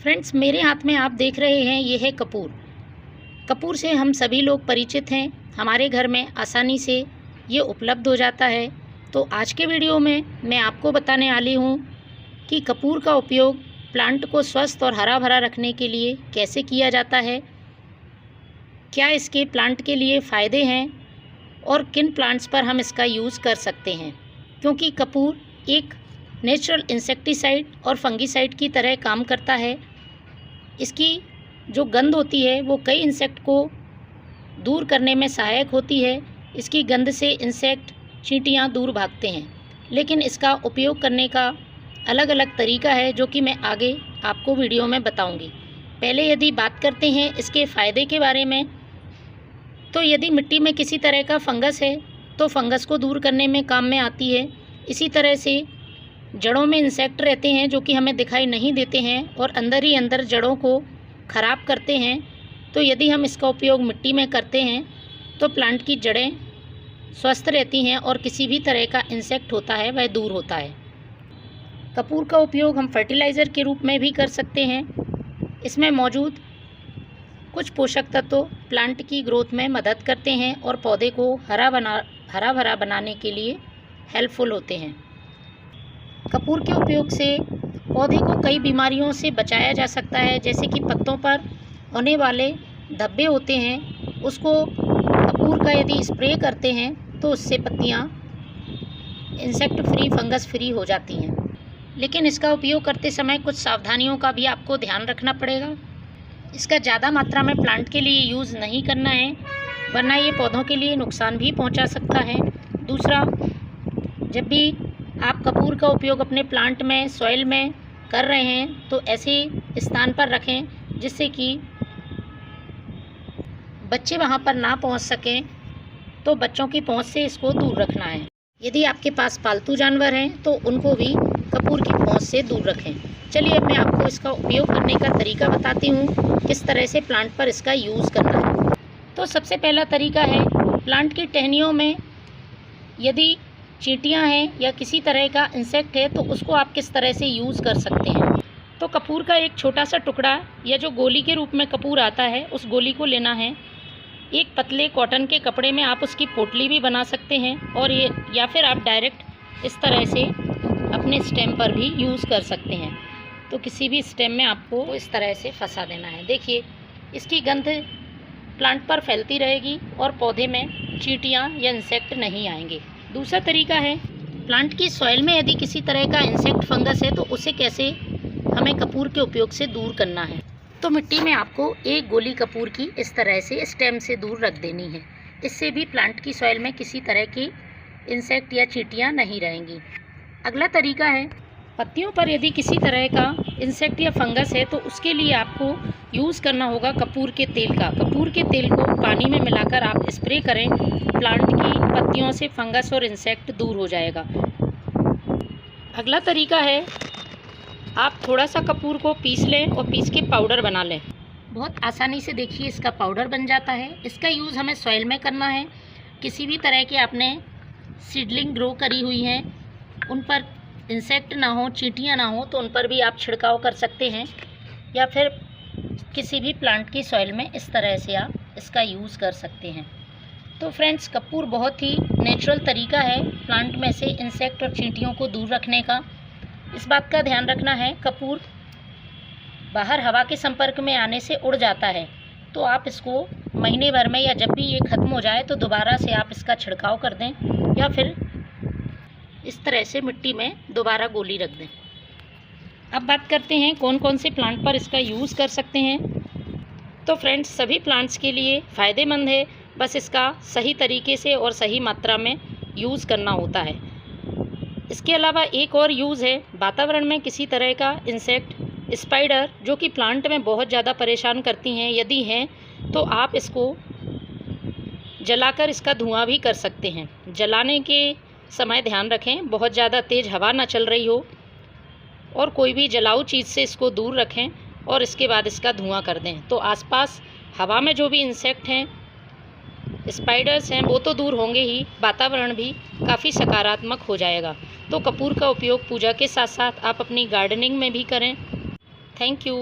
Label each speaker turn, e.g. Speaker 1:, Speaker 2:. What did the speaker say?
Speaker 1: Friends, मेरे हाथ में आप देख रहे हैं ये है कपूर। कपूर से हम सभी लोग परिचित हैं। हमारे घर में आसानी से ये उपलब्ध हो जाता है। तो आज के वीडियो में मैं आपको बताने वाली हूँ कि कपूर का उपयोग प्लांट को स्वस्थ और हरा भरा रखने के लिए कैसे किया जाता है, क्या इसके प्लांट के लिए फ़ायदे हैं और किन प्लांट्स पर हम इसका यूज़ कर सकते हैं। क्योंकि कपूर एक नेचुरल इंसेक्टिसाइड और फंगिसाइड की तरह काम करता है। इसकी जो गंध होती है वो कई इंसेक्ट को दूर करने में सहायक होती है। इसकी गंध से इंसेक्ट, चींटियाँ दूर भागते हैं। लेकिन इसका उपयोग करने का अलग अलग तरीका है जो कि मैं आगे आपको वीडियो में बताऊंगी। पहले यदि बात करते हैं इसके फ़ायदे के बारे में, तो यदि मिट्टी में किसी तरह का फंगस है तो फंगस को दूर करने में काम में आती है। इसी तरह से जड़ों में इंसेक्ट रहते हैं जो कि हमें दिखाई नहीं देते हैं और अंदर ही अंदर जड़ों को ख़राब करते हैं। तो यदि हम इसका उपयोग मिट्टी में करते हैं तो प्लांट की जड़ें स्वस्थ रहती हैं और किसी भी तरह का इंसेक्ट होता है वह दूर होता है। कपूर का उपयोग हम फर्टिलाइज़र के रूप में भी कर सकते हैं। इसमें मौजूद कुछ पोषक तत्व प्लांट की ग्रोथ में मदद करते हैं और पौधे को हरा भरा बनाने के लिए हेल्पफुल होते हैं। कपूर के उपयोग से पौधे को कई बीमारियों से बचाया जा सकता है। जैसे कि पत्तों पर होने वाले धब्बे होते हैं, उसको कपूर का यदि स्प्रे करते हैं तो उससे पत्तियां इंसेक्ट फ्री, फंगस फ्री हो जाती हैं। लेकिन इसका उपयोग करते समय कुछ सावधानियों का भी आपको ध्यान रखना पड़ेगा। इसका ज़्यादा मात्रा में प्लांट के लिए यूज़ नहीं करना है, वरना ये पौधों के लिए नुकसान भी पहुंचा सकता है। दूसरा, जब भी आप कपूर का उपयोग अपने प्लांट में, सॉइल में कर रहे हैं तो ऐसे स्थान पर रखें जिससे कि बच्चे वहां पर ना पहुंच सकें। तो बच्चों की पहुंच से इसको दूर रखना है। यदि आपके पास पालतू जानवर हैं तो उनको भी कपूर की पहुंच से दूर रखें। चलिए अब मैं आपको इसका उपयोग करने का तरीका बताती हूँ, किस तरह से प्लांट पर इसका यूज़ करना है। तो सबसे पहला तरीका है, प्लांट की टहनियों में यदि चींटियाँ हैं या किसी तरह का इंसेक्ट है तो उसको आप किस तरह से यूज़ कर सकते हैं। तो कपूर का एक छोटा सा टुकड़ा या जो गोली के रूप में कपूर आता है उस गोली को लेना है। एक पतले कॉटन के कपड़े में आप उसकी पोटली भी बना सकते हैं और ये या फिर आप डायरेक्ट इस तरह से अपने स्टेम पर भी यूज़ कर सकते हैं। तो किसी भी स्टेम में आपको इस तरह से फंसा देना है। देखिए, इसकी गंध प्लांट पर फैलती रहेगी और पौधे में चींटियाँ या इंसेक्ट नहीं आएंगे। दूसरा तरीका है, प्लांट की सॉइल में यदि किसी तरह का इंसेक्ट, फंगस है तो उसे कैसे हमें कपूर के उपयोग से दूर करना है। तो मिट्टी में आपको एक गोली कपूर की इस तरह से स्टेम से दूर रख देनी है। इससे भी प्लांट की सॉइल में किसी तरह की इंसेक्ट या चींटियाँ नहीं रहेंगी। अगला तरीका है, पत्तियों पर यदि किसी तरह का इंसेक्ट या फंगस है तो उसके लिए आपको यूज़ करना होगा कपूर के तेल का। कपूर के तेल को पानी में मिलाकर आप स्प्रे करें, प्लांट की पत्तियों से फंगस और इंसेक्ट दूर हो जाएगा। अगला तरीका है, आप थोड़ा सा कपूर को पीस लें और पीस के पाउडर बना लें। बहुत आसानी से देखिए इसका पाउडर बन जाता है। इसका यूज़ हमें सॉइल में करना है। किसी भी तरह के आपने सीडलिंग ग्रो करी हुई हैं, उन पर इंसेक्ट ना हो, चींटियाँ ना हो, तो उन पर भी आप छिड़काव कर सकते हैं। या फिर किसी भी प्लांट की सॉइल में इस तरह से आप इसका यूज़ कर सकते हैं। तो फ्रेंड्स, कपूर बहुत ही नेचुरल तरीका है प्लांट में से इंसेक्ट और चींटियों को दूर रखने का। इस बात का ध्यान रखना है, कपूर बाहर हवा के संपर्क में आने से उड़ जाता है। तो आप इसको महीने भर में या जब भी ये ख़त्म हो जाए तो दोबारा से आप इसका छिड़काव कर दें या फिर इस तरह से मिट्टी में दोबारा गोली रख दें। अब बात करते हैं कौन कौन से प्लांट पर इसका यूज़ कर सकते हैं। तो फ्रेंड्स, सभी प्लांट्स के लिए फ़ायदेमंद है, बस इसका सही तरीके से और सही मात्रा में यूज़ करना होता है। इसके अलावा एक और यूज़ है, वातावरण में किसी तरह का इंसेक्ट, स्पाइडर जो कि प्लांट में बहुत ज़्यादा परेशान करती हैं, यदि हैं तो आप इसको जलाकर इसका धुआं भी कर सकते हैं। जलाने के समय ध्यान रखें बहुत ज़्यादा तेज़ हवा ना चल रही हो और कोई भी जलाऊ चीज़ से इसको दूर रखें और इसके बाद इसका धुआं कर दें। तो आसपास हवा में जो भी इंसेक्ट हैं, स्पाइडर्स हैं, वो तो दूर होंगे ही, वातावरण भी काफ़ी सकारात्मक हो जाएगा। तो कपूर का उपयोग पूजा के साथ साथ आप अपनी गार्डनिंग में भी करें। Thank you.